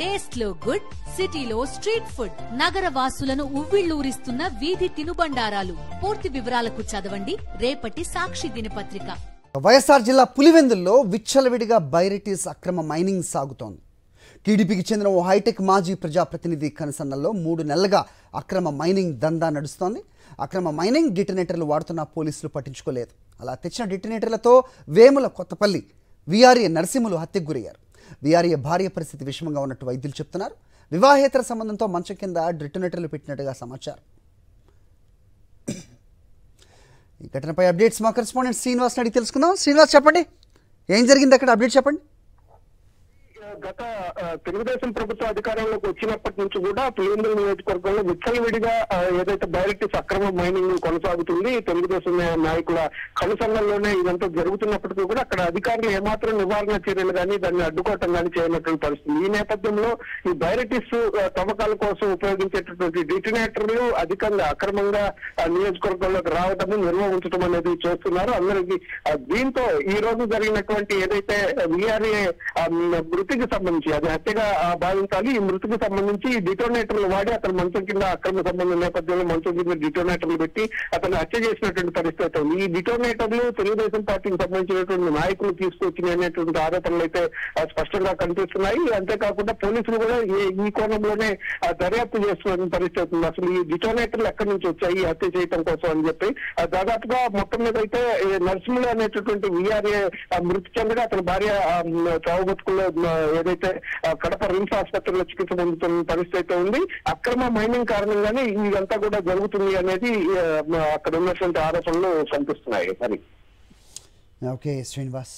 Taste లో good, సిటీలో street food, నగర వాసులను ఉవ్విళ్లూరిస్తున్న వీధి తినుబండారాలు. పూర్తి వివరాలకు చదవండి రేపటి సాక్షి దినపత్రిక. వైఎస్ఆర్ జిల్లా పులివెందుల్లో విచ్చలవిడిగా బైరిటీస్ అక్రమ మైనింగ్ సాగుతోంది. టీడీపీకి చెందిన ఓ హైటెక్ మాజీ ప్రజాప్రతినిధి కనుసన్నల్లో 3 నెలలుగా అక్రమ మైనింగ్ దందా నడుస్తోంది. అక్రమ మైనింగ్ డిటనేటర్లు వాడుతున్న పోలీసులు పట్టించుకోలేదు. అలా తెచ్చిన డిటనేటర్లతో వేముల కొత్తపల్లి వీఆర్ఏ నరసింహులు హత్యకు గురయ్యారు. వీఆర్ఏ భార్య పరిస్థితి విషమంగా ఉన్నట్టు వైద్యులు చెప్తున్నారు. వివాహేతర సంబంధంతో మంచం కింద డిటనేటర్లు పెట్టినట్టుగా సమాచారం. ఈ ఘటనపై అప్డేట్స్ మా కరెస్పాండెంట్ శ్రీనివాస్ అడిగి తెలుసుకుందాం. శ్రీనివాస్, చెప్పండి, ఏం జరిగింది అక్కడ? అప్డేట్ చెప్పండి. గత తెలుగుదేశం ప్రభుత్వ అధికారంలోకి వచ్చినప్పటి నుంచి కూడా పులివెందుల నియోజకవర్గంలో విచ్చలవిడిగా ఏదైతే బైరిటీస్ అక్రమ మైనింగ్ కొనసాగుతుంది. తెలుగుదేశం నాయకుల కనుసంగంలోనే ఇదంతా జరుగుతున్నప్పటికీ కూడా అక్కడ అధికారులు ఏమాత్రం నివారణ చర్యలు కానీ దాన్ని అడ్డుకోవటం కానీ చేయనటువంటి పరిస్థితి. ఈ నేపథ్యంలో ఈ బైరిటీస్ తవ్వకాల కోసం ఉపయోగించేటటువంటి డిటనేటర్లు అధికంగా అక్రమంగా నియోజకవర్గంలోకి రావటము, నిర్వహించడం అనేది చేస్తున్నారు అందరికీ. దీంతో ఈ రోజు జరిగినటువంటి ఏదైతే వీఆర్ఏ మృతికి సంబంధించి, అది హత్యగా భావించాలి, ఈ మృతికి సంబంధించి డిటోనేటర్లు వాడి అతను మంచం కింద అక్రమ సంబంధం నేపథ్యంలో మంచం కింద డిటోనేటర్లు పెట్టి అతను హత్య చేసినటువంటి పరిస్థితి ఉంది. ఈ డిటోనేటర్లు తెలుగుదేశం పార్టీకి సంబంధించినటువంటి నాయకులు తీసుకొచ్చినటువంటి ఆరోపణలు అయితే స్పష్టంగా కనిపిస్తున్నాయి. అంతేకాకుండా పోలీసులు కూడా ఈ కోణంలోనే దర్యాప్తు చేస్తున్న పరిస్థితి ఉంది. అసలు ఈ డిటోనేటర్లు ఎక్కడి నుంచి వచ్చాయి హత్య చేయడం కోసం అని చెప్పి దాదాపుగా మొత్తం మీద అయితే నరసింహులు అనేటటువంటి వీఆర్ఏ మృతి చెందగా అతని భార్య చావు బతుకుల్లో ఏదైతే కడప రిమ్స్ ఆసుపత్రిలో చికిత్స పొందుతున్న పరిస్థితి ఉంది. అక్రమ మైనింగ్ కారణంగానే ఇదంతా కూడా జరుగుతుంది అనేది అక్కడ ఉన్నటువంటి ఆరోపణలు కనిపిస్తున్నాయి. ఓకే శ్రీనివాస్.